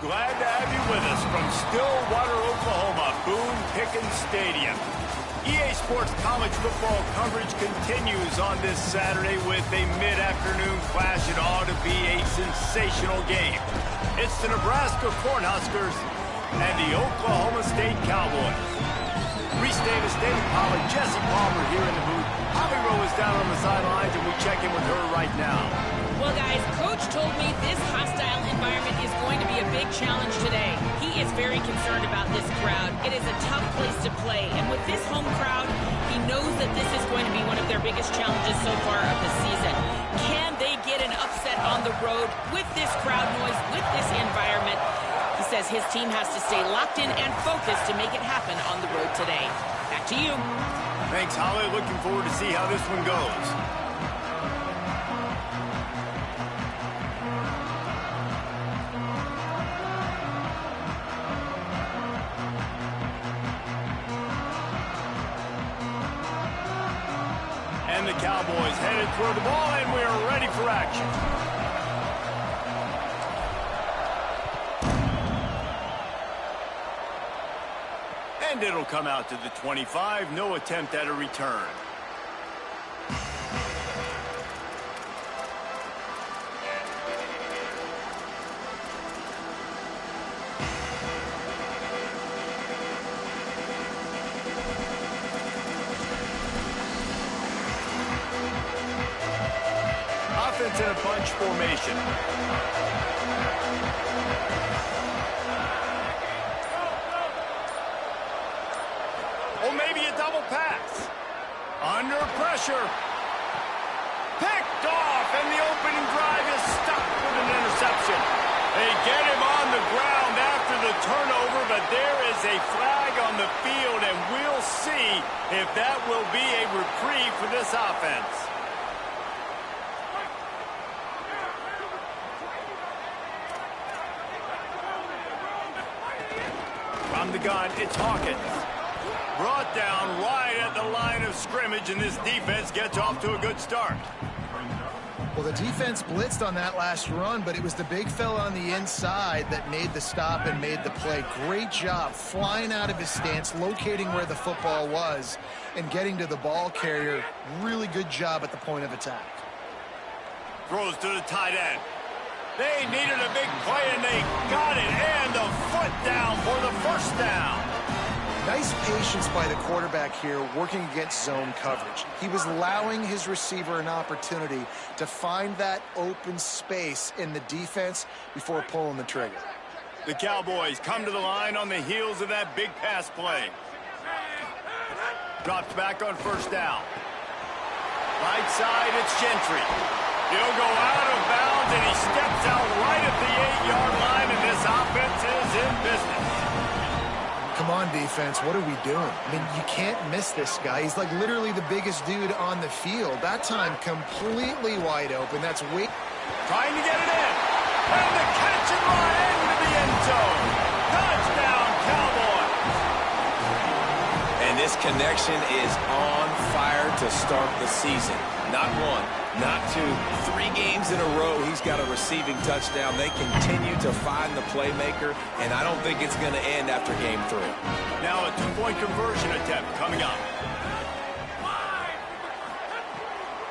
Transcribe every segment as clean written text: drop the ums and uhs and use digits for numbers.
Glad to have you with us from Stillwater, Oklahoma, Boone Pickens Stadium. EA Sports college football coverage continues on this Saturday with a mid-afternoon clash. It ought to be a sensational game. It's the Nebraska Cornhuskers and the Oklahoma State Cowboys. Reese Davis, David Pollard, Jesse Palmer here in the booth. Holly Rowe is down on the sidelines, and we check in with her right now. Well, guys, Coach told me this hostile environment is going to be a big challenge today. He is very concerned about this crowd. It is a tough place to play, and with this home crowd, he knows that this is going to be one of their biggest challenges so far of the season. Can they get an upset on the road with this crowd noise, with this environment? He says his team has to stay locked in and focused to make it happen on the road today. Back to you. Thanks, Holly. Looking forward to see how this one goes. And the Cowboys headed toward the ball, and we are ready for action. And it'll come out to the 25. No attempt at a return. Offense in a bunch formation. Or maybe a double pass. Under pressure. Picked off, and the opening drive is stopped with an interception. They get him on the ground after the turnover, but there is a flag on the field, and we'll see if that will be a reprieve for this offense. From the gun, it's Hawkins. Brought down right at the line of scrimmage, and this defense gets off to a good start. Well, the defense blitzed on that last run, but it was the big fella on the inside that made the stop and made the play. Great job flying out of his stance, locating where the football was, and getting to the ball carrier. Really good job at the point of attack. Throws to the tight end. They needed a big play, and they got it, and the foot down for the first down. Nice patience by the quarterback here, working against zone coverage. He was allowing his receiver an opportunity to find that open space in the defense before pulling the trigger. The Cowboys come to the line on the heels of that big pass play. Drops back on first down. Right side, it's Gentry. He'll go out of bounds, and he steps out right at the 8-yard line, and this offense is in business. Come on, defense. What are we doing? I mean, you can't miss this guy. He's like literally the biggest dude on the field. That time, completely wide open. That's way... Trying to get it in. And the catch and run into the end zone. Touchdown, Cowboys. And this connection is on fire to start the season. Not one, not two, 3 games in a row he's got a receiving touchdown. They continue to find the playmaker, and I don't think it's going to end after game 3. Now a 2-point conversion attempt coming up.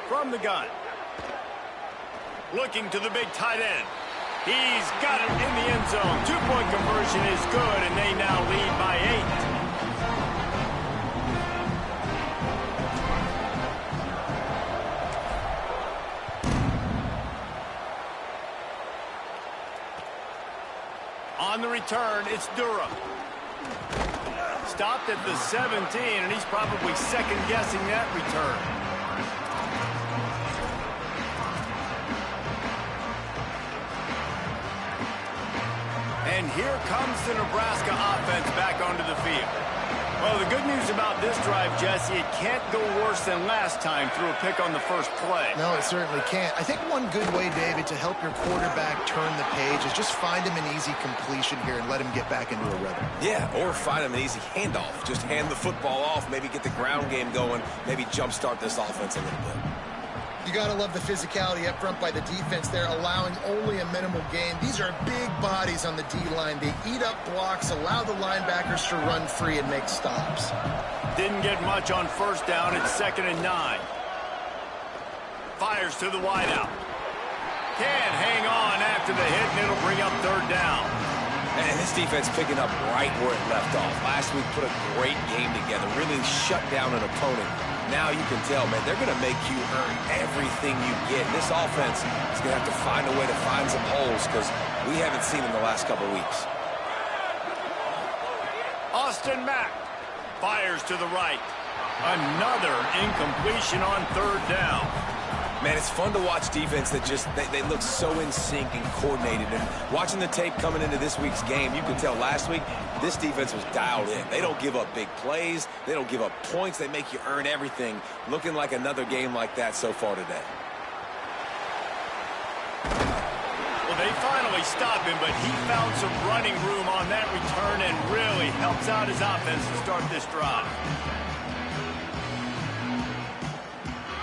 From the gun. Looking to the big tight end. He's got it in the end zone. 2-point conversion is good, and they now lead by 8. On the return, it's Durham. Stopped at the 17, and he's probably second-guessing that return. And here comes the Nebraska offense back onto the field. Well, the good news about this drive, Jesse, it can't go worse than last time through a pick on the first play. No, it certainly can't. I think one good way, David, to help your quarterback turn the page is just find him an easy completion here and let him get back into a rhythm. Yeah, or find him an easy handoff. Just hand the football off, maybe get the ground game going, maybe jumpstart this offense a little bit. You got to love the physicality up front by the defense there, allowing only a minimal gain. These are big bodies on the D-line. They eat up blocks, allow the linebackers to run free and make stops. Didn't get much on first down. It's 2nd and 9. Fires to the wideout. Can't hang on after the hit, and it'll bring up 3rd down. And this defense picking up right where it left off. Last week put a great game together, really shut down an opponent. Now you can tell, man, they're going to make you earn everything you get. This offense is going to have to find a way to find some holes because we haven't seen them the last couple weeks. Austin Mack fires to the right. Another incompletion on 3rd down. Man, it's fun to watch defense that just, they look so in sync and coordinated. And watching the tape coming into this week's game, you can tell last week, this defense was dialed in. They don't give up big plays. They don't give up points. They make you earn everything. Looking like another game like that so far today. Well, they finally stopped him, but he found some running room on that return and really helps out his offense to start this drive.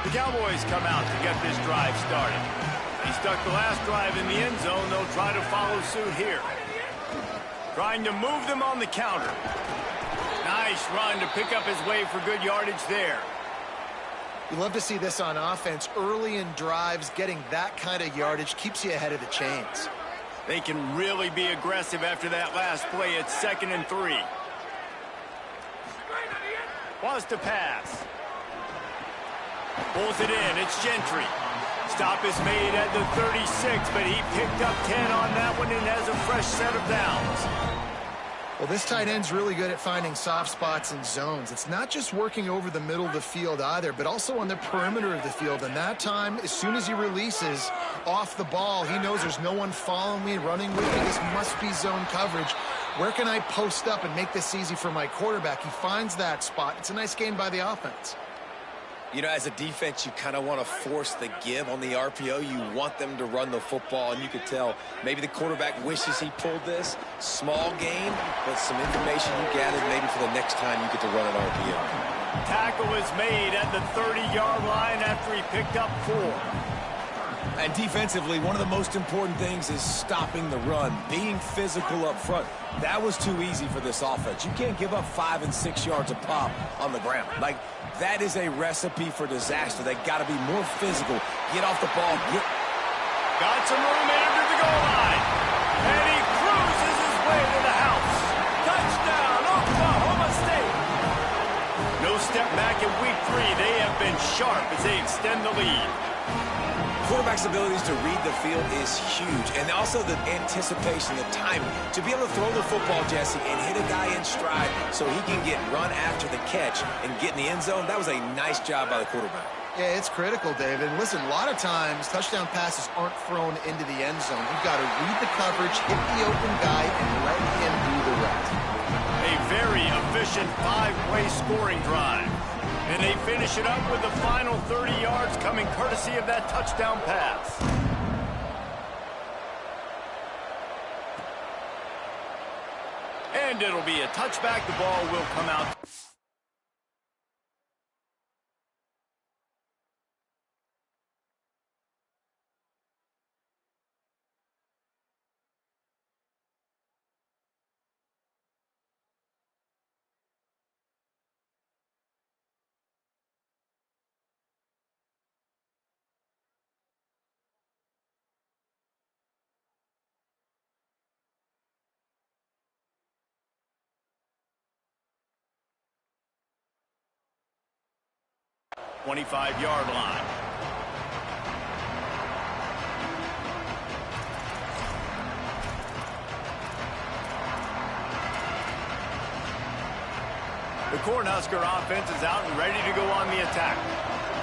The Cowboys come out to get this drive started. He stuck the last drive in the end zone. They'll try to follow suit here. Trying to move them on the counter. Nice run to pick up his way for good yardage there. You love to see this on offense. Early in drives, getting that kind of yardage keeps you ahead of the chains. They can really be aggressive after that last play. It's 2nd and 3. Wants to pass. Pulls it in. It's Gentry. Stop is made at the 36, but he picked up 10 on that one and has a fresh set of downs. Well, this tight end's really good at finding soft spots and zones. It's not just working over the middle of the field either, but also on the perimeter of the field. And that time, as soon as he releases off the ball, he knows there's no one following me, running with me. This must be zone coverage. Where can I post up and make this easy for my quarterback? He finds that spot. It's a nice gain by the offense. You know, as a defense, you kind of want to force the give on the RPO. You want them to run the football, and you could tell maybe the quarterback wishes he pulled this. Small gain, but some information you gathered maybe for the next time you get to run an RPO. Tackle is made at the 30-yard line after he picked up 4. And defensively, one of the most important things is stopping the run, being physical up front. That was too easy for this offense. You can't give up 5 and 6 yards a pop on the ground. Like, that is a recipe for disaster. They got to be more physical. Get off the ball. Got some room after the goal line. And he cruises his way to the house. Touchdown, Oklahoma State. No step back in week 3. They have been sharp as they extend the lead. Quarterback's abilities to read the field is huge, and also the anticipation, the timing. To be able to throw the football, Jesse, and hit a guy in stride so he can get run after the catch and get in the end zone, that was a nice job by the quarterback. Yeah, it's critical, David. Listen, a lot of times touchdown passes aren't thrown into the end zone. You've got to read the coverage, hit the open guy, and let him do the rest. A very efficient 5-play scoring drive. And they finish it up with the final 30 yards coming courtesy of that touchdown pass. And it'll be a touchback. The ball will come out. .25-yard line. The Cornhusker offense is out and ready to go on the attack.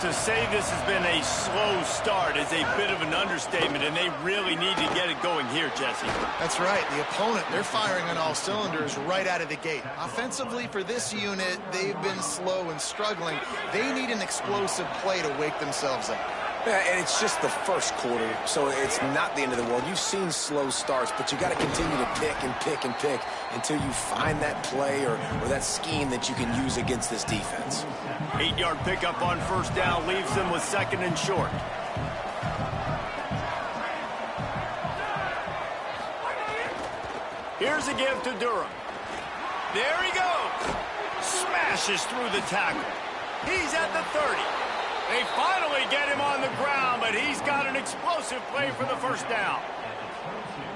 To say this has been a slow start is a bit of an understatement, and they really need to get it going here, Jesse. That's right. The opponent, they're firing on all cylinders right out of the gate. Offensively, for this unit, they've been slow and struggling. They need an explosive play to wake themselves up. Yeah, and it's just the first quarter, so it's not the end of the world. You've seen slow starts, but you got to continue to pick and pick and pick until you find that play or that scheme that you can use against this defense. 8-yard pickup on first down leaves them with 2nd and short. Here's a give to Durham. There he goes. Smashes through the tackle. He's at the 30. They finally get him on the ground, but he's got an explosive play for the first down.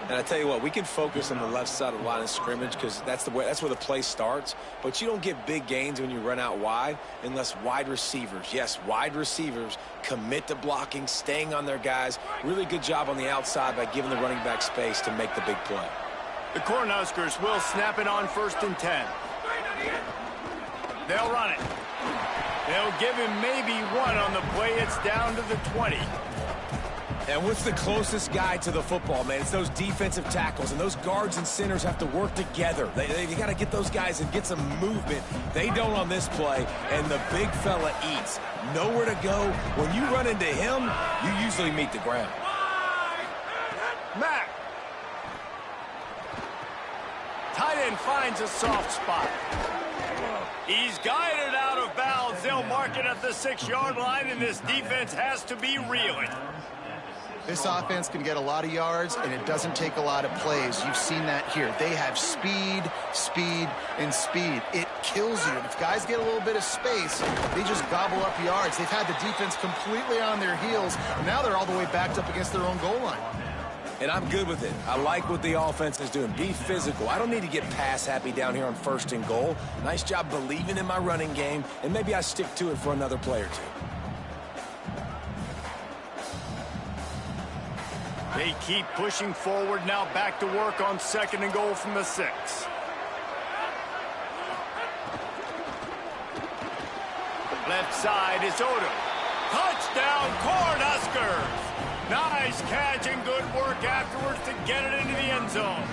And I tell you what, we can focus on the left side of the line of scrimmage because that's where the play starts. But you don't get big gains when you run out wide unless wide receivers, yes, wide receivers, commit to blocking, staying on their guys. Really good job on the outside by giving the running back space to make the big play. The Cornhuskers will snap it on 1st and 10. They'll run it. They'll give him maybe one on the play. It's down to the 20. And what's the closest guy to the football, man? It's those defensive tackles, and those guards and centers have to work together. They got to get those guys and get some movement. They don't on this play, and the big fella eats. Nowhere to go. When you run into him, you usually meet the ground. Mack. Tight end finds a soft spot. He's guided out of bounds. They'll mark it at the 6-yard line, and this defense has to be reeling. This offense can get a lot of yards, and it doesn't take a lot of plays. You've seen that here. They have speed, speed, and speed. It kills you. And if guys get a little bit of space, they just gobble up yards. They've had the defense completely on their heels. Now they're all the way backed up against their own goal line. And I'm good with it. I like what the offense is doing. Be physical. I don't need to get pass happy down here on 1st and goal. Nice job believing in my running game, and maybe I stick to it for another play or two. They keep pushing forward, now back to work on 2nd and goal from the 6. Left side is Odom. Touchdown, Cornhuskers! Nice catch and good work afterwards to get it into the end zone.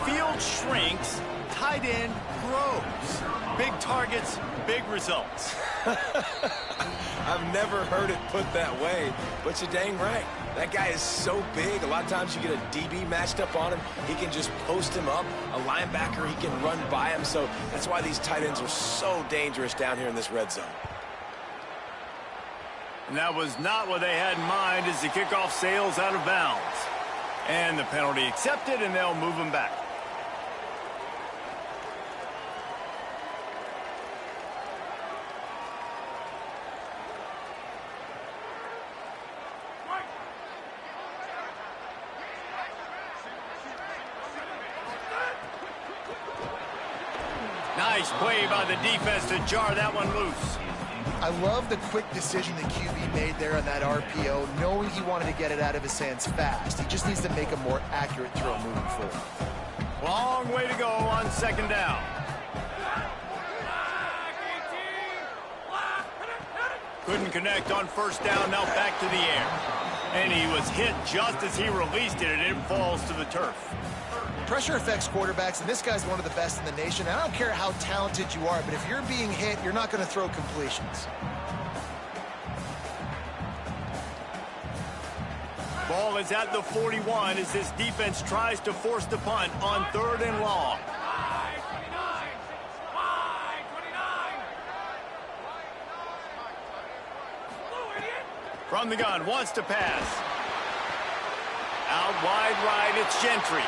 Field shrinks, tight end grows. Big targets, big results. I've never heard it put that way, but you're dang right. That guy is so big. A lot of times you get a DB matched up on him. He can just post him up. A linebacker, he can run by him. So that's why these tight ends are so dangerous down here in this red zone. And that was not what they had in mind as the kickoff sails out of bounds. And the penalty accepted, and they'll move him back. Nice play by the defense to jar that one loose. I love the quick decision the QB made there on that RPO, knowing he wanted to get it out of his hands fast. He just needs to make a more accurate throw moving forward. Long way to go on 2nd down. Couldn't connect on 1st down, now back to the air. And he was hit just as he released it, and it falls to the turf. Pressure affects quarterbacks, and this guy's one of the best in the nation. I don't care how talented you are, but if you're being hit, you're not going to throw completions. Ball is at the 41 as this defense tries to force the punt on 3rd and long. From the gun, wants to pass. Out wide right, it's Gentry.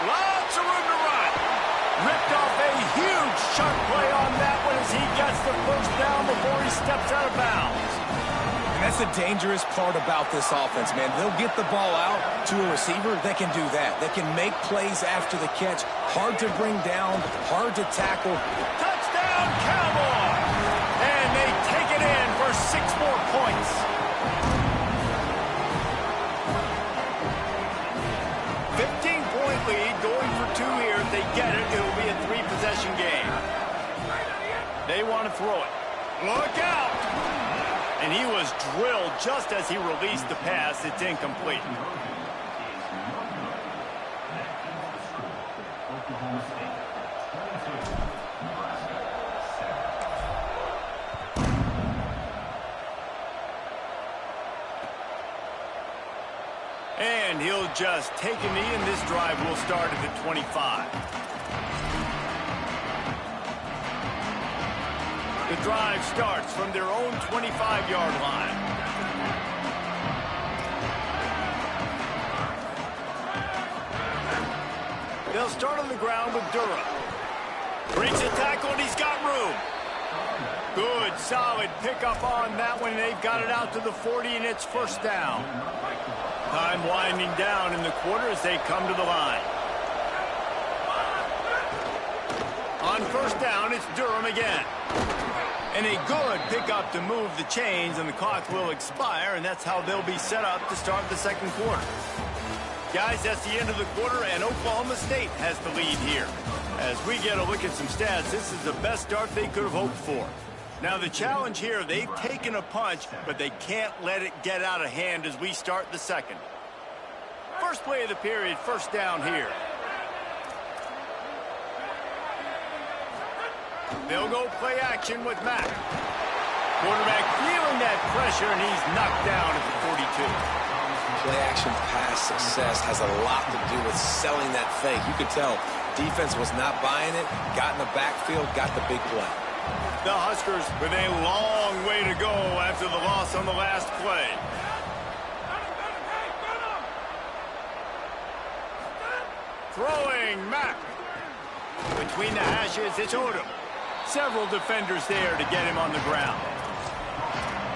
Lots of room to run. Ripped off a huge chunk play on that one as he gets the 1st down before he steps out of bounds. And that's the dangerous part about this offense, man. They'll get the ball out to a receiver. They can do that. They can make plays after the catch. Hard to bring down, hard to tackle. Touchdown, Cowboys! And they take it in for 6 more points. Lead, going for 2 here. If they get it, it'll be a 3-possession game. They want to throw it. Look out! And he was drilled just as he released the pass. It's incomplete. And he'll just take a knee, and this drive will start at the 25. The drive starts from their own 25-yard line. They'll start on the ground with Durham. Breaks a tackle, and he's got room. Good, solid pickup on that one. They've got it out to the 40, and it's first down. Time winding down in the quarter as they come to the line. On first down, it's Durham again. And a good pickup to move the chains, and the clock will expire, and that's how they'll be set up to start the second quarter. Guys, that's the end of the quarter, and Oklahoma State has the lead here. As we get a look at some stats, this is the best start they could have hoped for. Now, the challenge here, they've taken a punch, but they can't let it get out of hand as we start the second. First play of the period, first down here. They'll go play action with Mack. Quarterback feeling that pressure, and he's knocked down at the 42. Play action pass success has a lot to do with selling that fake. You could tell defense was not buying it, got in the backfield, got the big play. The Huskers with a long way to go after the loss on the last play. Throwing Mack. Between the hashes, it's Odom. Several defenders there to get him on the ground.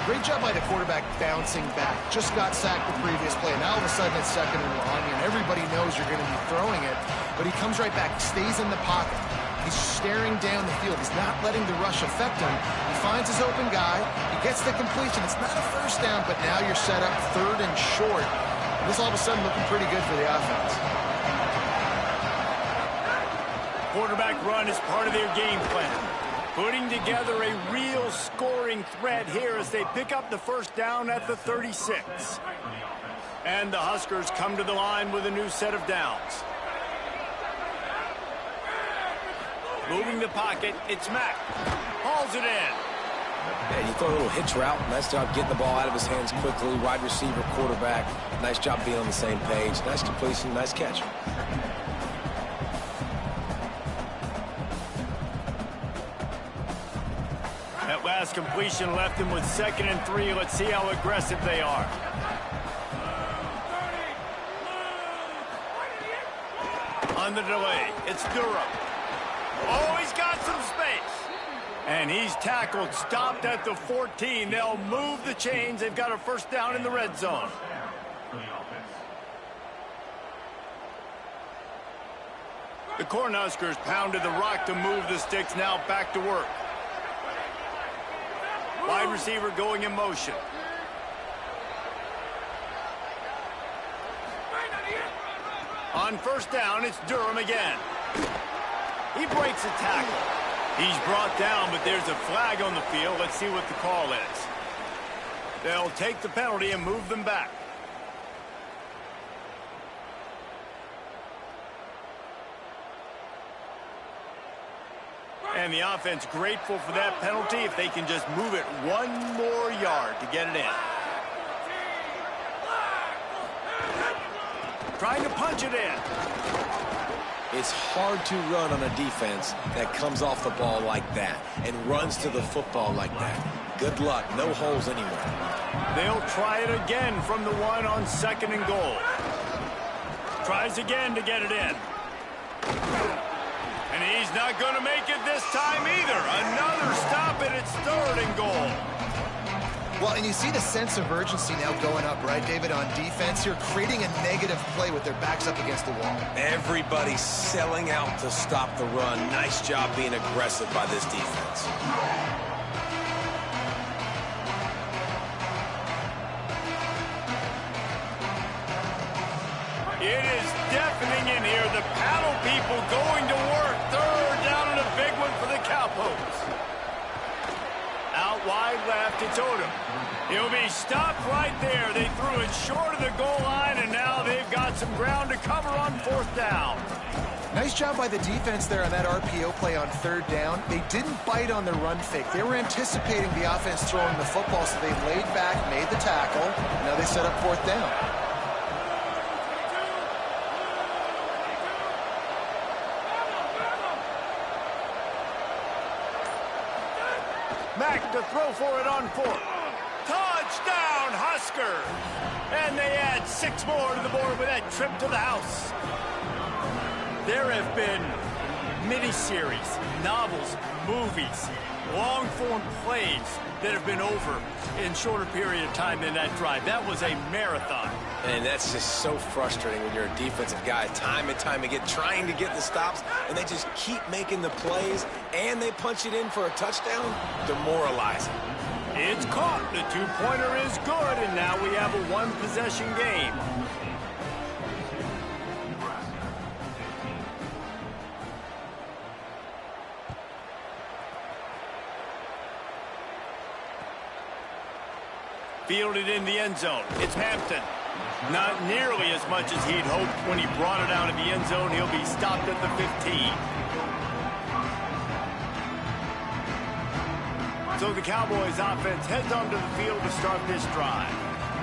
Great job by the quarterback bouncing back. Just got sacked the previous play. Now all of a sudden it's second and long, and everybody knows you're going to be throwing it. But he comes right back, stays in the pocket. He's staring down the field. He's not letting the rush affect him. He finds his open guy. He gets the completion. It's not a first down, but now you're set up third and short. And this all of a sudden looking pretty good for the offense. Quarterback run is part of their game plan. Putting together a real scoring threat here as they pick up the first down at the 36. And the Huskers come to the line with a new set of downs. Moving the pocket, it's Mack. Hauls it in. Yeah, you throw a little hitch route. Nice job getting the ball out of his hands quickly. Wide receiver, quarterback. Nice job being on the same page. Nice completion, nice catch. That last completion left them with 2nd and 3. Let's see how aggressive they are. On the delay, it's Durham. Oh, he's got some space. And he's tackled, stopped at the 14. They'll move the chains. They've got a first down in the red zone. The Cornhuskers pounded the rock to move the sticks. Now back to work. Wide receiver going in motion. On first down, it's Durham again. He breaks a tackle. He's brought down, but there's a flag on the field. Let's see what the call is. They'll take the penalty and move them back. And the offense grateful for that penalty if they can just move it one more yard to get it in. Trying to punch it in. It's hard to run on a defense that comes off the ball like that and runs to the football like that. Good luck. No holes anywhere. They'll try it again from the one on 2nd and goal. Tries again to get it in. And he's not going to make it this time either. Another stop, and it's 3rd and goal. Well, and you see the sense of urgency now going up, right, David, on defense here, creating a negative play with their backs up against the wall. Everybody's selling out to stop the run. Nice job being aggressive by this defense. It is deafening in here. The paddle people going to work. 3rd down and a big one for the Cowpokes. Out wide left, it's Odom. He'll be stopped right there. They threw it short of the goal line, and now they've got some ground to cover on 4th down. Nice job by the defense there on that RPO play on 3rd down. They didn't bite on the run fake. They were anticipating the offense throwing the football, so they laid back, made the tackle, and now they set up 4th down. to throw for it on 4th. Touchdown, Huskers! And they add 6 more to the board with that trip to the house. There have been miniseries, novels, movies, long-form plays that have been over in shorter period of time than that drive. That was a marathon. And that's just so frustrating when you're a defensive guy, time and time again, trying to get the stops, and they just keep making the plays, and they punch it in for a touchdown. Demoralizing. It's caught. The 2-pointer is good, and now we have a 1-possession game. Fielded in the end zone. It's Hampton. Not nearly as much as he'd hoped when he brought it out of the end zone. He'll be stopped at the 15. So the Cowboys offense heads onto the field to start this drive.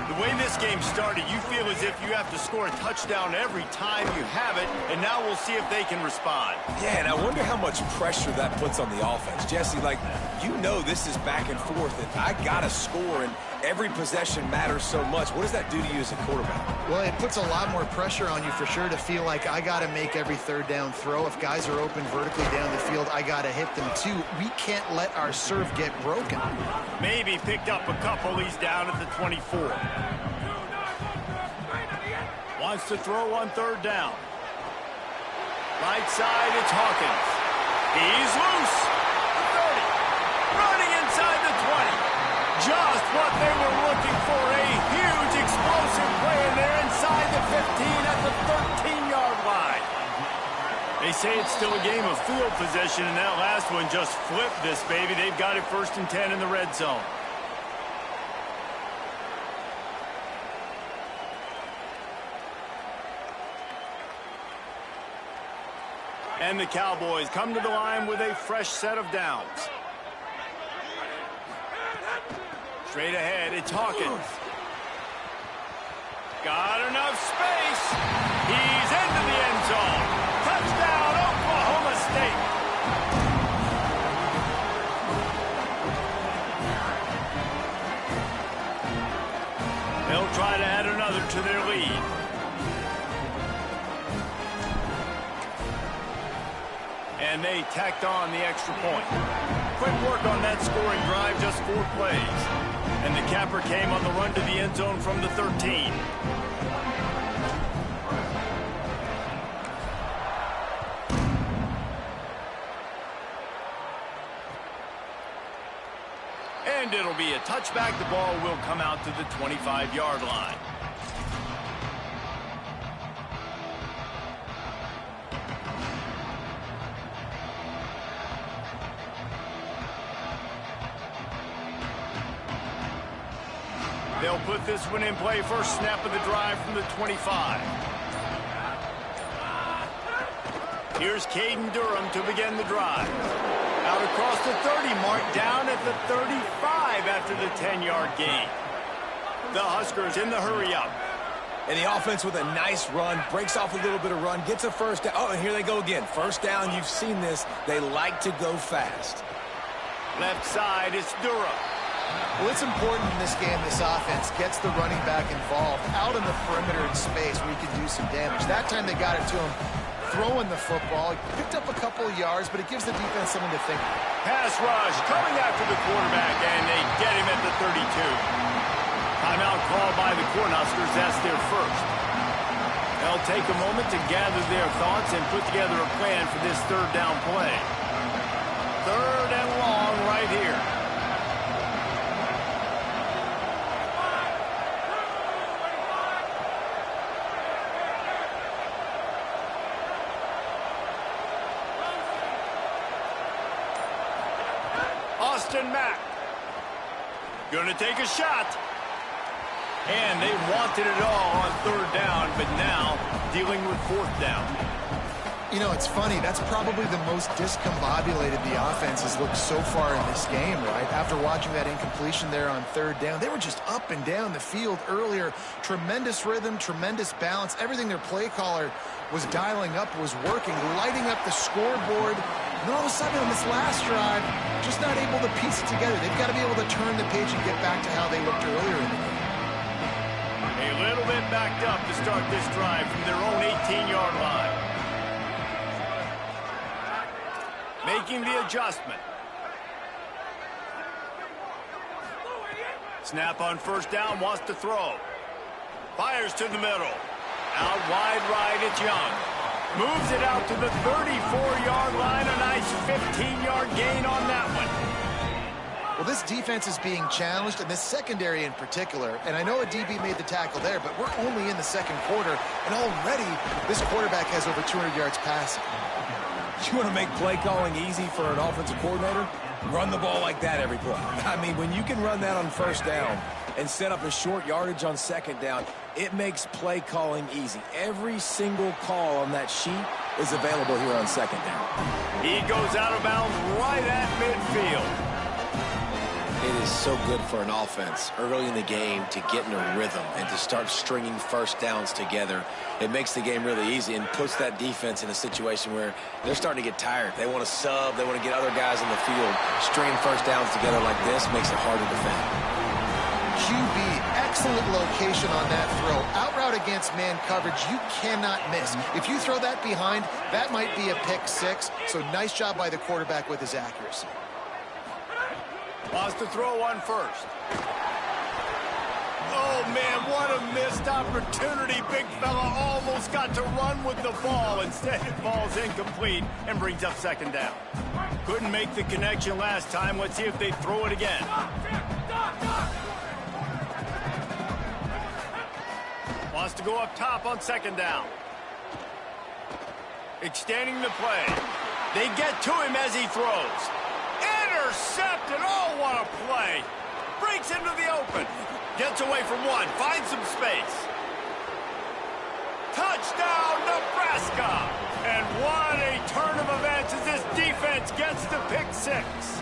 The way this game started, you feel as if you have to score a touchdown every time you have it, and now we'll see if they can respond. Yeah, and I wonder how much pressure that puts on the offense. Jesse, like, you know this is back and forth, and I got to score, and every possession matters so much. What does that do to you as a quarterback? Well, it puts a lot more pressure on you for sure to feel like I got to make every third down throw. If guys are open vertically down the field, I got to hit them too. We can't let our serve get broken. Maybe picked up a couple. He's down at the 24. Wants to throw on 3rd down. Right side, it's Hawkins. He's loose. 30. Running inside the 20. Just what they were looking for. A huge explosive play, and they're inside the 15 at the 13-yard line. They say it's still a game of field position, and that last one just flipped this baby. They've got it 1st and 10 in the red zone. And the Cowboys come to the line with a fresh set of downs. Straight ahead, it's Hawkins. Got enough space. He's into the end zone. Touchdown, Oklahoma State. They'll try to add another to their lead. And they tacked on the extra point. Quick work on that scoring drive, just 4 plays. And the capper came on the run to the end zone from the 13. And it'll be a touchback. The ball will come out to the 25-yard line. They'll put this one in play. First snap of the drive from the 25. Here's Caden Durham to begin the drive. Out across the 30 mark, down at the 35 after the 10-yard gain. The Huskers in the hurry-up. And the offense with a nice run, breaks off a little bit of run, gets a first down. Oh, and here they go again. First down, you've seen this. They like to go fast. Left side, it's Durham. Well, it's important in this game this offense gets the running back involved out in the perimeter in space where he can do some damage. That time they got it to him throwing the football. He picked up a couple of yards, but it gives the defense something to think about. Pass rush coming after the quarterback, and they get him at the 32. Timeout called by the Cornhuskers. That's their first. They'll take a moment to gather their thoughts and put together a plan for this 3rd down play. 3rd and long right here. Mack. Gonna take a shot. And they wanted it all on 3rd down, but now dealing with 4th down. You know, it's funny. That's probably the most discombobulated the offense has looked so far in this game, right? After watching that incompletion there on 3rd down, they were just up and down the field earlier. Tremendous rhythm, tremendous balance. Everything their play caller was dialing up was working, lighting up the scoreboard. And then all of a sudden on this last drive, just not able to piece it together. They've got to be able to turn the page and get back to how they looked earlier in the game. A little bit backed up to start this drive from their own 18-yard line. Making the adjustment. Snap on first down, wants to throw. Fires to the middle. Out wide right, it's Young. Moves it out to the 34-yard line. A nice 15-yard gain on that one. Well, this defense is being challenged, and this secondary in particular. And I know a DB made the tackle there, but we're only in the second quarter, and already this quarterback has over 200 yards passing. You want to make play calling easy for an offensive coordinator? Run the ball like that every play. I mean, when you can run that on first down and set up a short yardage on second down, it makes play calling easy. Every single call on that sheet is available here on second down. He goes out of bounds right at midfield. It is so good for an offense early in the game to get in a rhythm and to start stringing first downs together. It makes the game really easy and puts that defense in a situation where they're starting to get tired. They want to sub. They want to get other guys on the field. Stringing first downs together like this makes it hard to defend. QB, excellent location on that throw. Out route against man coverage, you cannot miss. If you throw that behind, that might be a pick six. So nice job by the quarterback with his accuracy. Wants to throw on first. Oh, man, what a missed opportunity. Big fella almost got to run with the ball. Instead, it falls incomplete and brings up second down. Couldn't make the connection last time. Let's see if they throw it again. Wants to go up top on second down. Extending the play. They get to him as he throws. Intercepted. Oh, what a play. Breaks into the open. Gets away from one. Finds some space. Touchdown, Nebraska. And what a turn of events as this defense gets the pick six.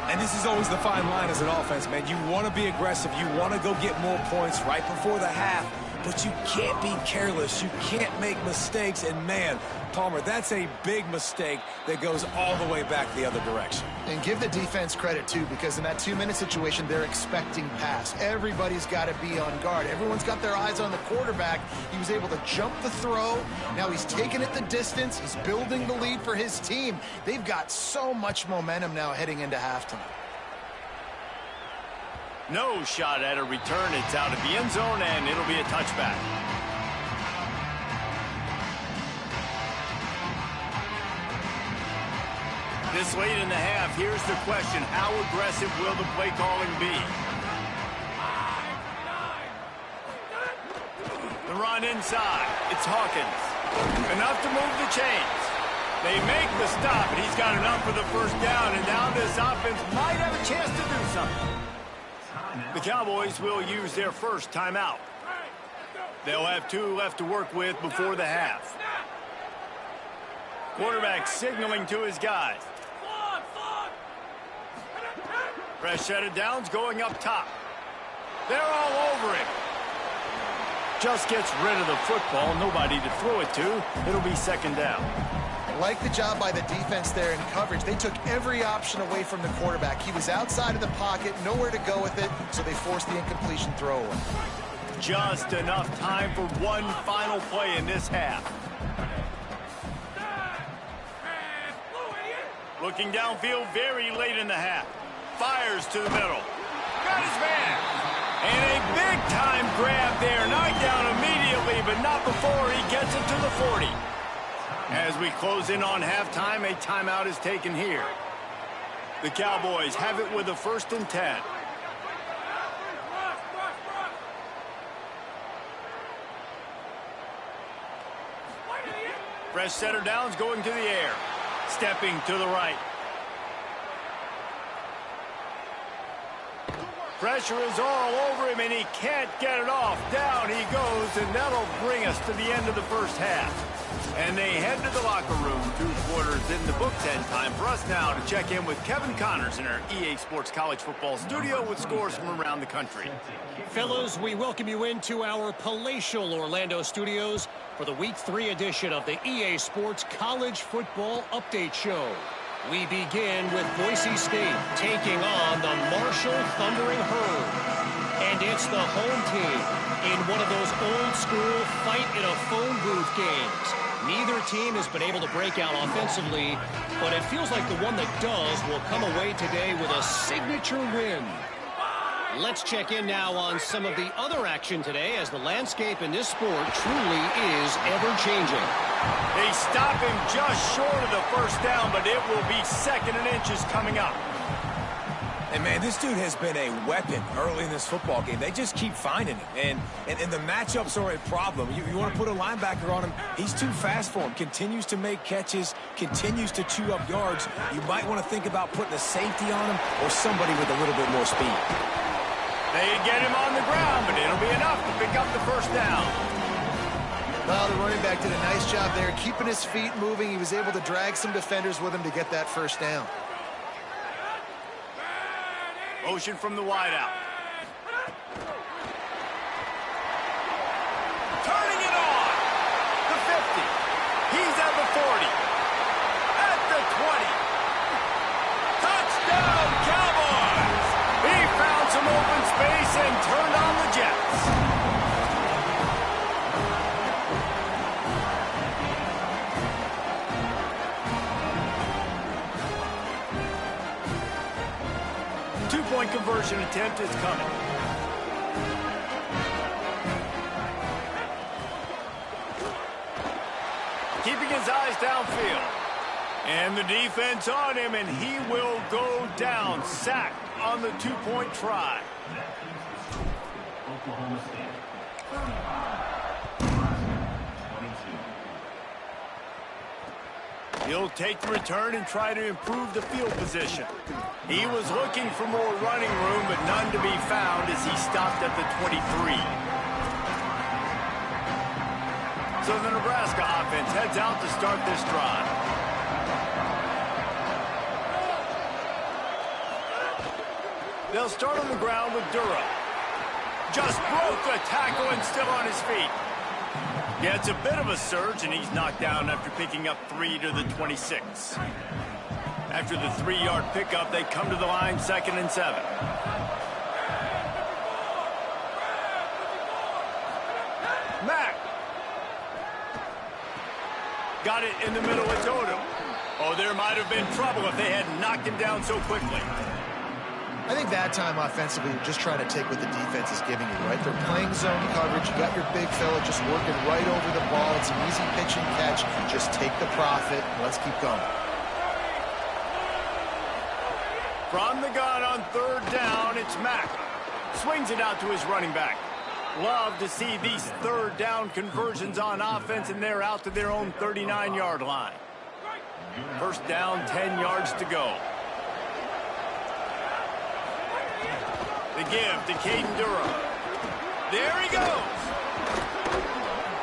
And this is always the fine line as an offense, man. You want to be aggressive. You want to go get more points right before the half. But you can't be careless. You can't make mistakes. And, man, Palmer, that's a big mistake that goes all the way back the other direction. And give the defense credit, too, because in that 2-minute situation, they're expecting pass. Everybody's got to be on guard. Everyone's got their eyes on the quarterback. He was able to jump the throw. Now he's taking it the distance. He's building the lead for his team. They've got so much momentum now heading into halftime. No shot at a return. It's out of the end zone, and it'll be a touchback. This late in the half, here's the question. How aggressive will the play calling be? The run inside. It's Hawkins. Enough to move the chains. They make the stop, and he's got enough for the first down, and now this offense might have a chance to do something. The Cowboys will use their first timeout. They'll have 2 left to work with before the half. Quarterback signaling to his guys. Fresh set of downs going up top. They're all over him. Just gets rid of the football. Nobody to throw it to. It'll be second down. Like the job by the defense there in coverage. They took every option away from the quarterback. He was outside of the pocket, nowhere to go with it, so they forced the incompletion throw away. Just enough time for one final play in this half. Looking downfield very late in the half. Fires to the middle. Got his man. And a big-time grab there. Knocked down immediately, but not before he gets it to the 40. As we close in on halftime, a timeout is taken here. The Cowboys have it with a 1st and 10. Fresh set of downs going to the air. Stepping to the right. Pressure is all over him, and he can't get it off. Down he goes, and that'll bring us to the end of the first half. And they head to the locker room. 2 quarters in the books, and time for us now to check in with Kevin Connors in our EA Sports College Football studio with scores from around the country. Fellas, we welcome you into our palatial Orlando studios for the Week 3 edition of the EA Sports College Football Update Show. We begin with Boise State taking on the Marshall Thundering Herd. And it's the home team in one of those old-school fight-in-a-phone booth games. Neither team has been able to break out offensively, but it feels like the one that does will come away today with a signature win. Let's check in now on some of the other action today, as the landscape in this sport truly is ever-changing. They stop him just short of the first down, but it will be 2nd and inches coming up. And, man, this dude has been a weapon early in this football game. They just keep finding him. And the matchups are a problem. You want to put a linebacker on him, he's too fast for him. Continues to make catches, continues to chew up yards. You might want to think about putting a safety on him or somebody with a little bit more speed. They get him on the ground, but it'll be enough to pick up the first down. Well, the running back did a nice job there, keeping his feet moving. He was able to drag some defenders with him to get that first down. Motion from the wideout. Turning it on. The 50. He's at the 40. At the 20. Touchdown, Cowboys! He found some open space and turned on the Jets. Two-point conversion attempt is coming. Keeping his eyes downfield. And the defense on him, and he will go down. Sacked on the 2-point try. He'll take the return and try to improve the field position. He was looking for more running room, but none to be found as he stopped at the 23. So the Nebraska offense heads out to start this drive. They'll start on the ground with Dura. Just broke the tackle and still on his feet. Yeah, it's a bit of a surge, and he's knocked down after picking up 3 to the 26. After the 3-yard pickup, they come to the line 2nd and 7. Mack. Got it in the middle with Toto. Oh, there might have been trouble if they had knocked him down so quickly. I think that time offensively, you're just trying to take what the defense is giving you, right? They're playing zone coverage. You got your big fella just working right over the ball. It's an easy pitch and catch. Just take the profit. Let's keep going. From the gun on 3rd down, it's Mack. Swings it out to his running back. Love to see these 3rd down conversions on offense, and they're out to their own 39-yard line. First down, 10 yards to go. The give to Caden Durham. There he goes.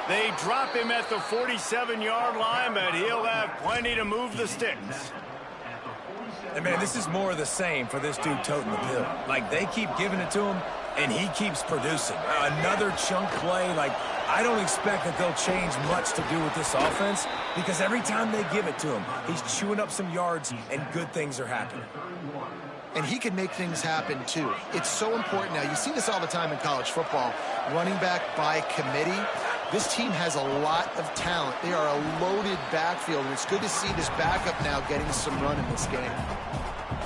They drop him at the 47-yard line, but he'll have plenty to move the sticks. And, man, this is more of the same for this dude toting the pill. Like, they keep giving it to him, and he keeps producing. Another chunk play. Like, I don't expect that they'll change much to do with this offense, because every time they give it to him, he's chewing up some yards, and good things are happening. And he can make things happen, too. It's so important now. You see this all the time in college football. Running back by committee. This team has a lot of talent. They are a loaded backfield, and it's good to see this backup now getting some run in this game.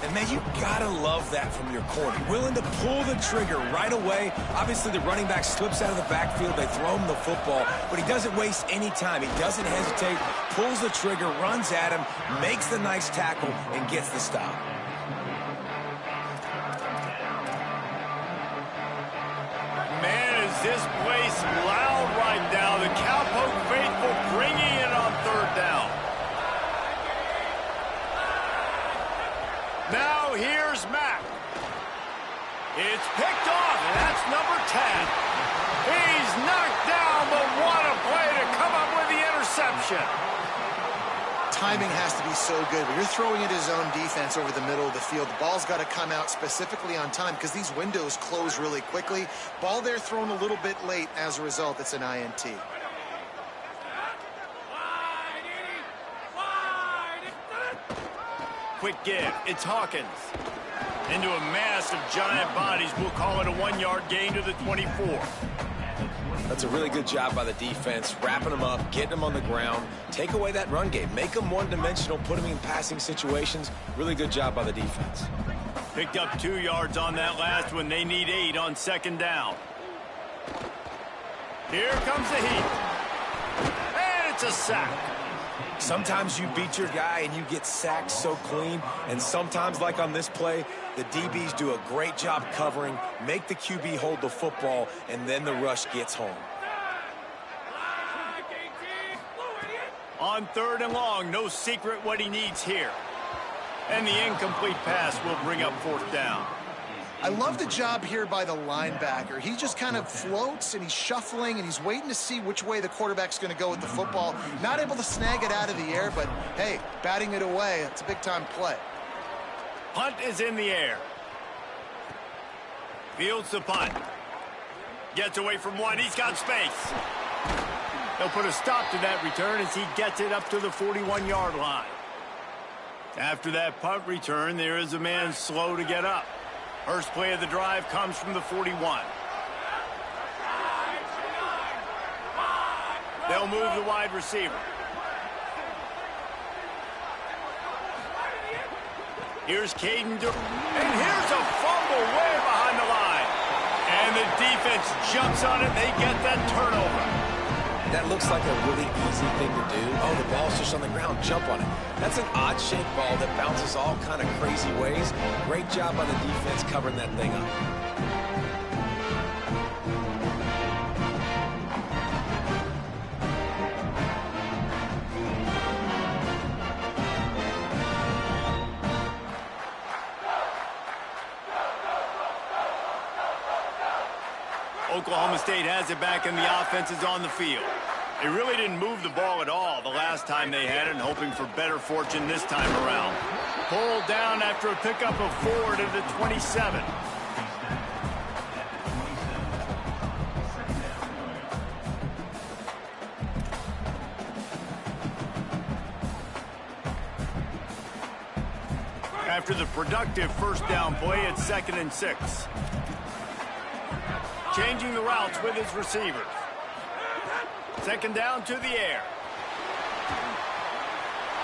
And, man, you gotta love that from your corner. Willing to pull the trigger right away. Obviously, the running back slips out of the backfield. They throw him the football, but he doesn't waste any time. He doesn't hesitate, pulls the trigger, runs at him, makes the nice tackle, and gets the stop. This place loud right now. The Cowpoke faithful bringing it on 3rd down. Now here's Mack. It's picked off, and that's number 10. He's knocked down, but what a play to come up with the interception. possession. Timing has to be so good. When you're throwing into zone defense over the middle of the field, the ball's got to come out specifically on time because these windows close really quickly. Ball there thrown a little bit late. As a result, it's an INT. Quick give. It's Hawkins. Into a mass of giant bodies. We'll call it a 1-yard gain to the 24. That's a really good job by the defense, wrapping them up, getting them on the ground, take away that run game, make them one-dimensional, put them in passing situations. Really good job by the defense. Picked up 2 yards on that last one. They need 8 on 2nd down. Here comes the heat. And it's a sack. Sometimes you beat your guy and you get sacked so clean, and sometimes, like on this play, the DBs do a great job covering, make the QB hold the football, and then the rush gets home. On 3rd and long, no secret what he needs here. And the incomplete pass will bring up 4th down. I love the job here by the linebacker. He just kind of floats, and he's shuffling, and he's waiting to see which way the quarterback's going to go with the football. Not able to snag it out of the air, but, hey, batting it away, it's a big-time play. Punt is in the air. Fields the punt. Gets away from one. He's got space. They'll put a stop to that return as he gets it up to the 41-yard line. After that punt return, there is a man slow to get up. First play of the drive comes from the 41. They'll move the wide receiver. Here's Caden. And here's a fumble way behind the line. And the defense jumps on it. They get that turnover. That looks like a really easy thing to do. Oh, the ball's just on the ground. Jump on it. That's an odd-shaped ball that bounces all kind of crazy ways. Great job by the defense covering that thing up. Oklahoma State has it back, and the offense is on the field. They really didn't move the ball at all the last time they had it, and hoping for better fortune this time around. Pulled down after a pickup of 4 to the 27. After the productive first down play, it's 2nd and 6. Changing the routes with his receivers. 2nd down to the air.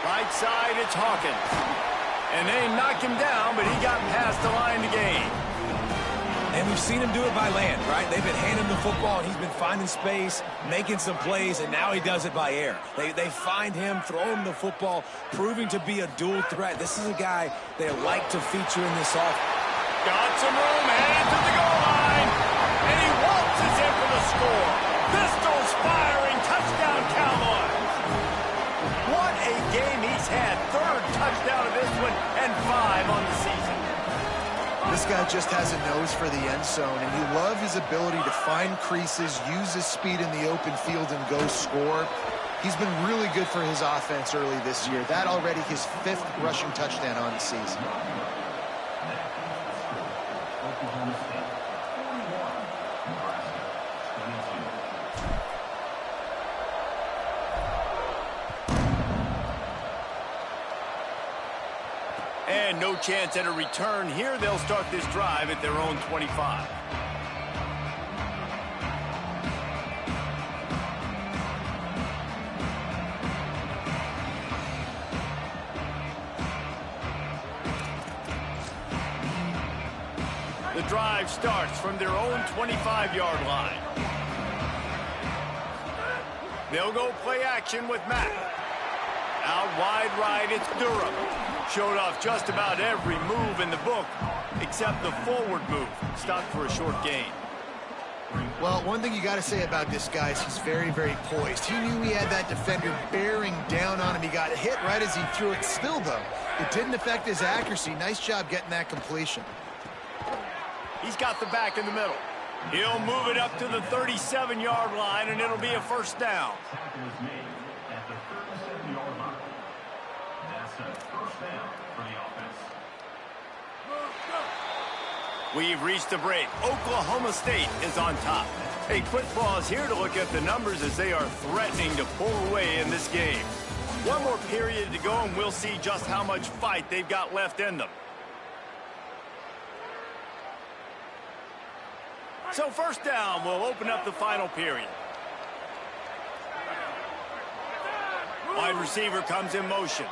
Right side, it's Hawkins. And they knock him down, but he got past the line to gain. And we've seen him do it by land, right? They've been handing him the football, and he's been finding space, making some plays, and now he does it by air. They find him, throw him the football, proving to be a dual threat. This is a guy they like to feature in this offense. Got some room, headed to the goal line. And he waltzes in for the score. Pistols firing, touchdown Cowboys. What a game he's had. 3rd touchdown of this one and 5 on the season. This guy just has a nose for the end zone, and you love his ability to find creases, use his speed in the open field, and go score. He's been really good for his offense early this year. That already his 5th rushing touchdown on the season. And no chance at a return here. They'll start this drive at their own 25. The drive starts from their own 25-yard line. They'll go play action with Matt. Out wide right, it's Durham. Showed off just about every move in the book, except the forward move. Stopped for a short gain. Well, one thing you got to say about this guy is he's very, very poised. He knew he had that defender bearing down on him. He got hit right as he threw it. Still, though, it didn't affect his accuracy. Nice job getting that completion. He's got the back in the middle. He'll move it up to the 37-yard line, and it'll be a 1st down. the 37-yard line. That's a first down for the offense. We've reached the break. Oklahoma State is on top. Hey, quick pause here to look at the numbers as they are threatening to pull away in this game. One more period to go, and we'll see just how much fight they've got left in them. So first down will open up the final period. Wide receiver comes in motion.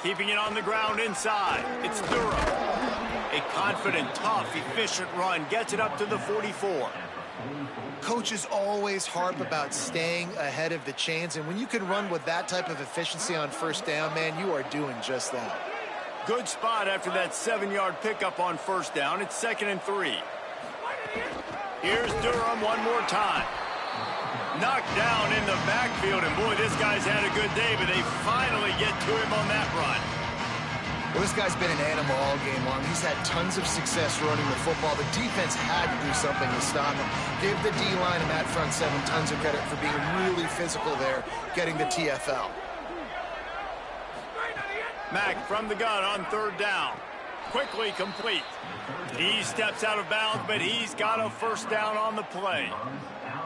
Keeping it on the ground inside. It's Durham. A confident, tough, efficient run gets it up to the 44. Coaches always harp about staying ahead of the chains, and when you can run with that type of efficiency on first down, man, you are doing just that. Good spot after that 7-yard pickup on first down. It's 2nd and 3. Here's Durham one more time. Knocked down in the backfield, and boy, this guy's had a good day, but they finally get to him on that run. Well, this guy's been an animal all game long. He's had tons of success running the football. The defense had to do something to stop him. Give the D-line and that front seven tons of credit for being really physical there, getting the TFL. Mack from the gun on 3rd down. Quickly complete. He steps out of bounds, but he's got a first down on the play.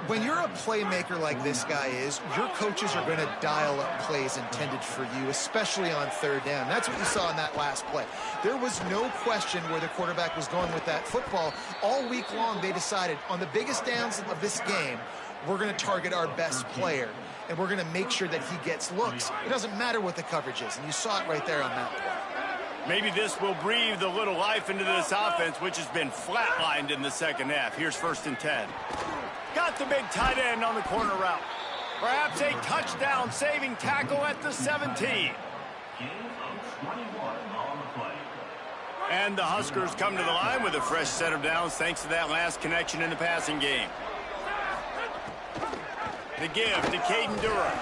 When you're a playmaker like this guy is, your coaches are going to dial up plays intended for you, especially on 3rd down. That's what you saw in that last play. There was no question where the quarterback was going with that football. All week long, they decided on the biggest downs of this game, we're going to target our best player, and we're going to make sure that he gets looks. It doesn't matter what the coverage is, and you saw it right there on that play. Maybe this will breathe a little life into this offense, which has been flatlined in the second half. Here's 1st and 10. Got the big tight end on the corner route. Perhaps a touchdown saving tackle at the 17. Gain of 21 on the play. And the Huskers come to the line with a fresh set of downs thanks to that last connection in the passing game. The give to Caden Durham.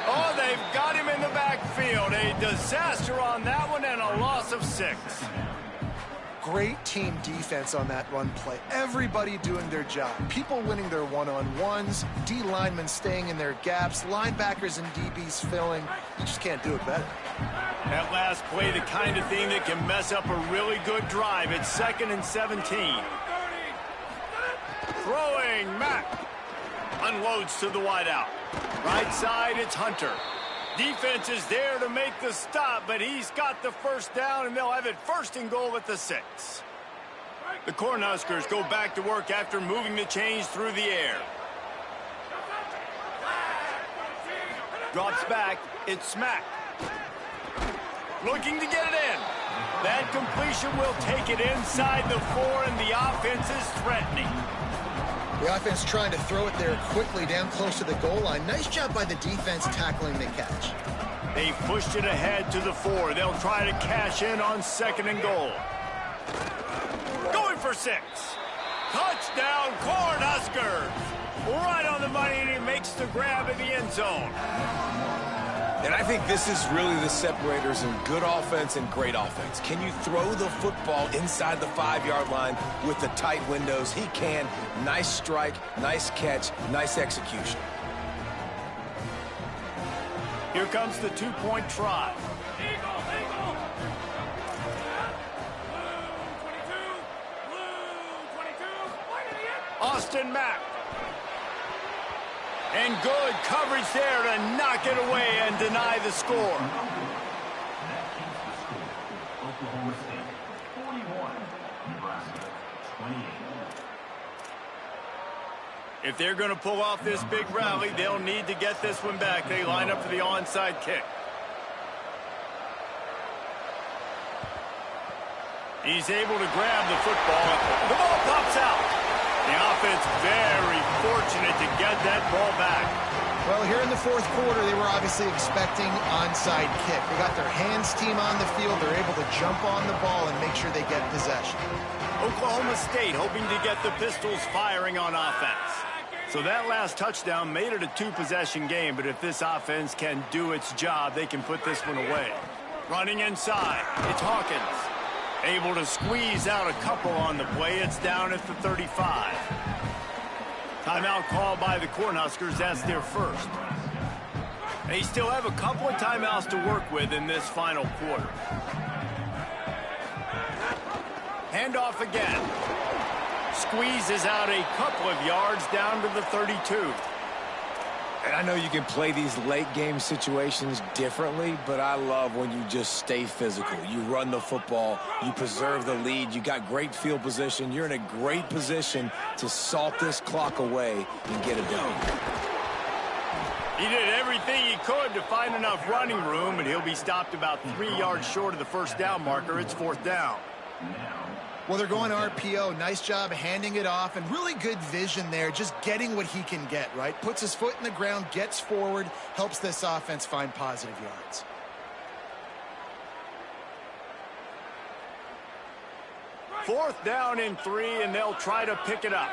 Oh, they've got him in the backfield. A disaster on that one and a loss of 6. Great team defense on that run play. Everybody doing their job. People winning their one-on-ones, D linemen staying in their gaps, linebackers and DBs filling. You just can't do it better. That last play, the kind of thing that can mess up a really good drive. It's 2nd and 17. Throwing, Mack. Unloads to the wideout. Right side, it's Hunter. Defense is there to make the stop, but he's got the first down, and they'll have it 1st and goal at the 6. The Cornhuskers go back to work after moving the chains through the air. Drops back. It's Mack. Looking to get it in. That completion will take it inside the 4, and the offense is threatening. The offense trying to throw it there quickly down close to the goal line. Nice job by the defense tackling the catch. They pushed it ahead to the 4. They'll try to cash in on 2nd and goal. Going for 6. Touchdown, Cornhuskers. Right on the money, and he makes the grab in the end zone. And I think this is really the separators in good offense and great offense. Can you throw the football inside the 5-yard line with the tight windows? He can. Nice strike, nice catch, nice execution. Here comes the 2-point try. Austin Mack. And good coverage there to knock it away and deny the score. Oklahoma State 41, Nebraska 28. If they're going to pull off this big rally, they'll need to get this one back. They line up for the onside kick. He's able to grab the football. The ball pops out. The offense very fortunate to get that ball back. Well, here in the 4th quarter, they were obviously expecting onside kick. They got their hands team on the field. They're able to jump on the ball and make sure they get possession. Oklahoma State hoping to get the Pistols firing on offense. So that last touchdown made it a 2-possession game, but if this offense can do its job, they can put this one away. Running inside, it's Hawkins. Able to squeeze out a couple on the play. It's down at the 35. Timeout called by the Cornhuskers. That's their first. They still have a couple of timeouts to work with in this final quarter. Handoff again. Squeezes out a couple of yards down to the 32. And I know you can play these late game situations differently, but I love when you just stay physical. You run the football, you preserve the lead, you got great field position, you're in a great position to salt this clock away and get it done. He did everything he could to find enough running room, and he'll be stopped about 3 yards short of the first down marker. It's fourth down. Well, they're going RPO. Nice job handing it off, and really good vision there, just getting what he can get, right? Puts his foot in the ground, gets forward, helps this offense find positive yards. Fourth down and 3, and they'll try to pick it up.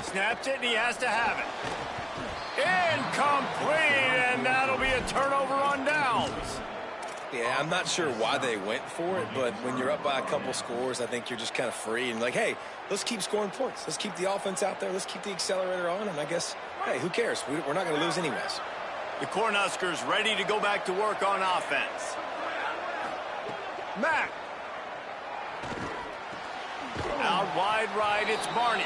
Snaps it, and he has to have it. Incomplete, and that'll be a turnover on downs. Yeah, I'm not sure why they went for it, but when you're up by a couple scores, I think you're just kind of free and like, hey, let's keep scoring points. Let's keep the offense out there. Let's keep the accelerator on, and I guess, hey, who cares? We're not going to lose anyways. The Cornhuskers ready to go back to work on offense. Mack. Out wide right, it's Barney.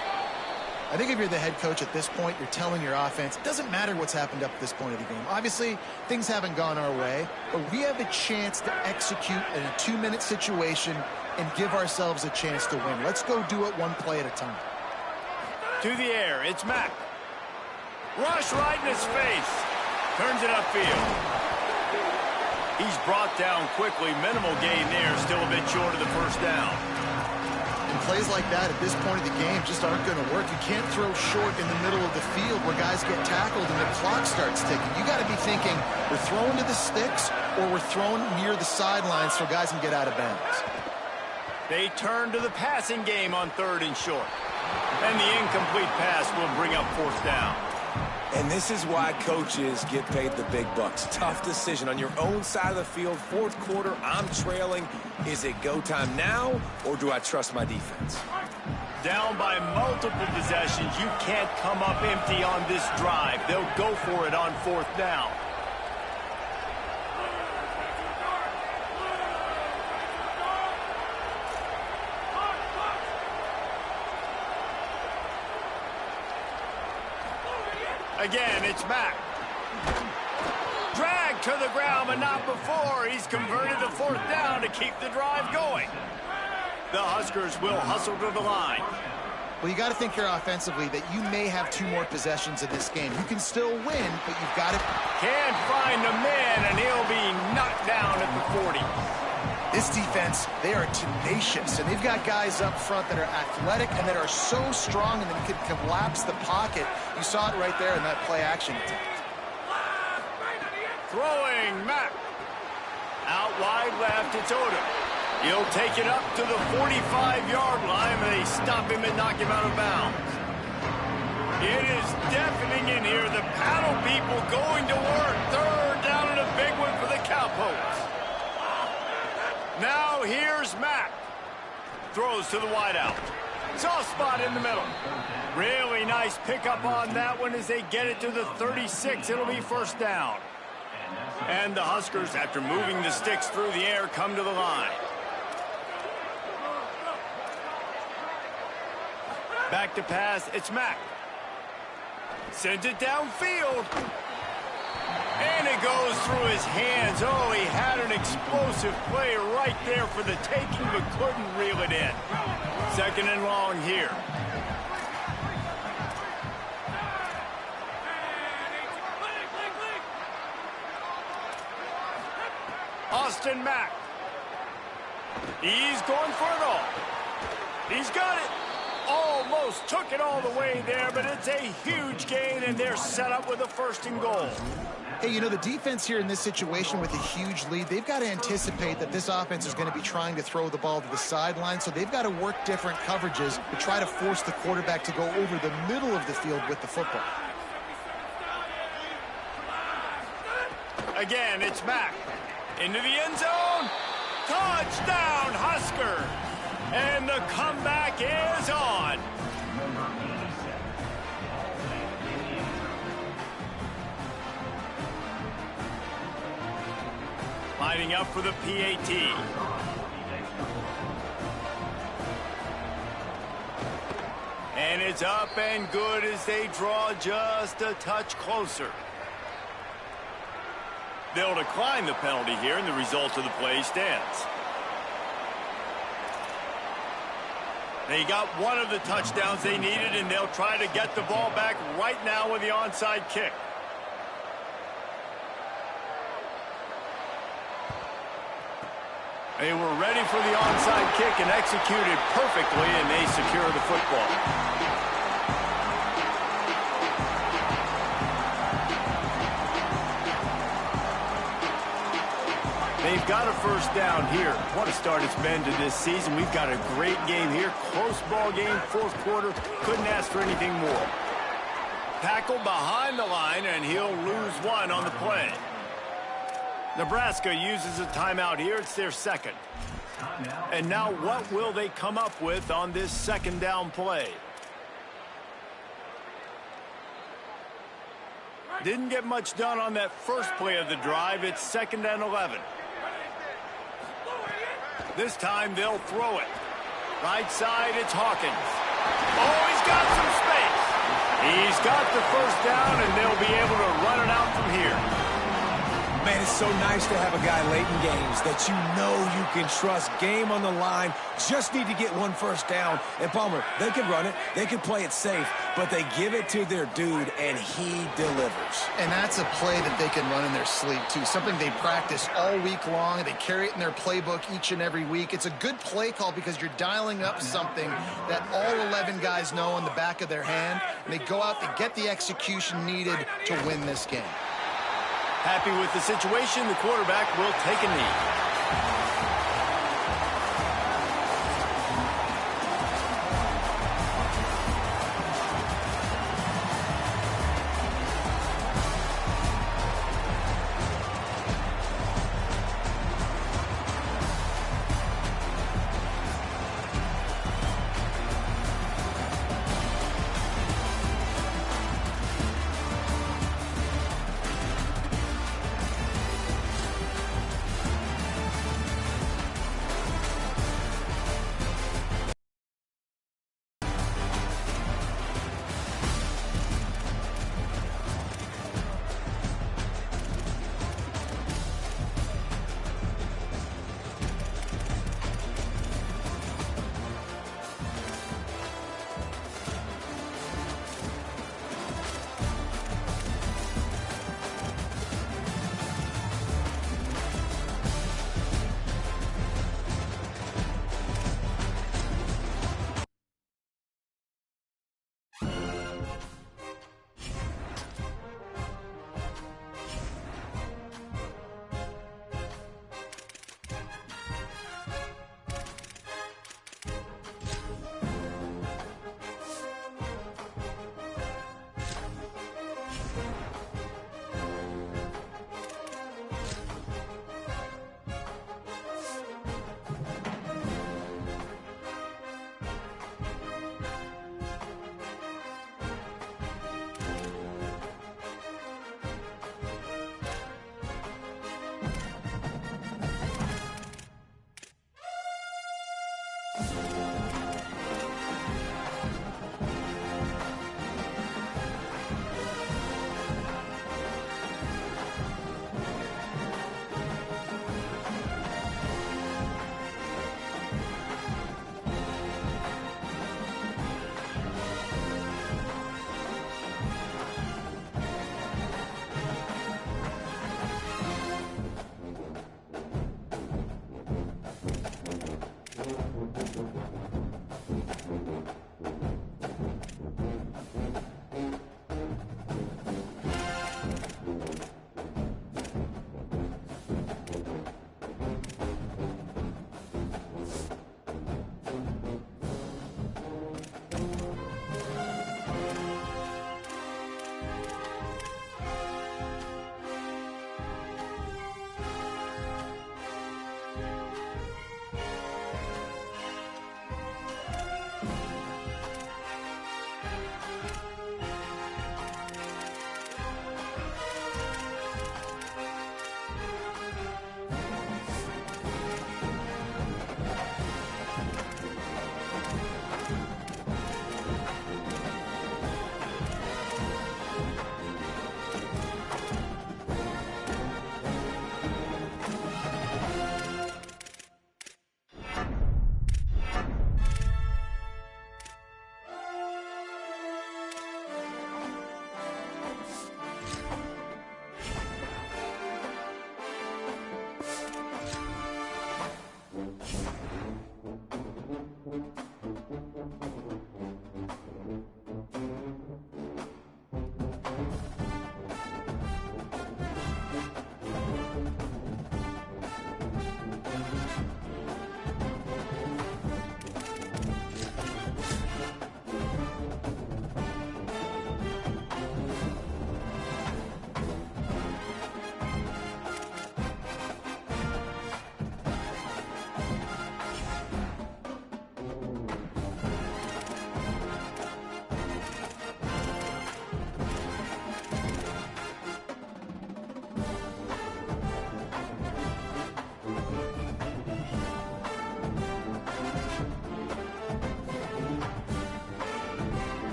I think if you're the head coach at this point, you're telling your offense, it doesn't matter what's happened up to this point of the game. Obviously, things haven't gone our way, but we have a chance to execute in a 2-minute situation and give ourselves a chance to win. Let's go do it one play at a time. To the air, it's Mack. Rush right in his face. Turns it upfield. He's brought down quickly. Minimal gain there, still a bit short of the first down. And plays like that at this point of the game just aren't going to work. You can't throw short in the middle of the field where guys get tackled and the clock starts ticking. You got to be thinking we're throwing to the sticks or we're throwing near the sidelines so guys can get out of bounds. They turn to the passing game on 3rd and short. And the incomplete pass will bring up 4th down. And this is why coaches get paid the big bucks. Tough decision on your own side of the field. 4th quarter, I'm trailing. Is it go time now, or do I trust my defense? Down by multiple possessions. You can't come up empty on this drive. They'll go for it on 4th down. Again, it's Mack. Dragged to the ground, but not before. He's converted to 4th down to keep the drive going. The Huskers will hustle to the line. Well, you got to think here offensively that you may have 2 more possessions in this game. You can still win, but you've got to... Can't find the man, and he'll be knocked down at the 40. This defense, they are tenacious, and they've got guys up front that are athletic and that are so strong and that can collapse the pocket. You saw it right there in that play-action attempt. Throwing, Mack. Out wide left, it's Odom. He'll take it up to the 45-yard line, and they stop him and knock him out of bounds. It is deafening in here. The paddle people going to work. 3rd down and a big one for the Cowpokes. Now here's Mack. Throws to the wideout. Soft spot in the middle. Really nice pickup on that one as they get it to the 36. It'll be 1st down. And the Huskers, after moving the sticks through the air, come to the line. Back to pass, it's Mack. Sends it downfield. And it goes through his hands. Oh, he had an explosive play right there for the taking, but couldn't reel it in. 2nd and long here. Austin Mack. He's going for it all. He's got it. Almost took it all the way there, but it's a huge gain, and they're set up with a 1st and goal. Hey, you know, the defense here in this situation with a huge lead, they've got to anticipate that this offense is going to be trying to throw the ball to the sideline, so they've got to work different coverages to try to force the quarterback to go over the middle of the field with the football. Again, it's Mack. Into the end zone. Touchdown, Husker. And the comeback is on. lining up for the PAT. And it's up and good as they draw just a touch closer. They'll decline the penalty here, and the result of the play stands. They got one of the touchdowns they needed, and they'll try to get the ball back right now with the onside kick. They were ready for the onside kick and executed perfectly, and they secure the football. They've got a first down here. What a start it's been to this season. We've got a great game here. Close ball game, fourth quarter. Couldn't ask for anything more. Tackle behind the line, and he'll lose one on the play. Nebraska uses a timeout here. It's their second. And now what will they come up with on this second down play? Didn't get much done on that first play of the drive. It's 2nd and 11. This time they'll throw it. Right side, it's Hawkins. Oh, he's got some space. He's got the first down, and they'll be able to run it out from here. Man, it's so nice to have a guy late in games that you know you can trust. Game on the line. Just need to get one first down. And Palmer, they can run it. They can play it safe. But they give it to their dude, and he delivers. And that's a play that they can run in their sleep, too. Something they practice all week long, and they carry it in their playbook each and every week. It's a good play call because you're dialing up something that all 11 guys know in the back of their hand. And they go out, they get the execution needed to win this game. Happy with the situation, the quarterback will take a knee.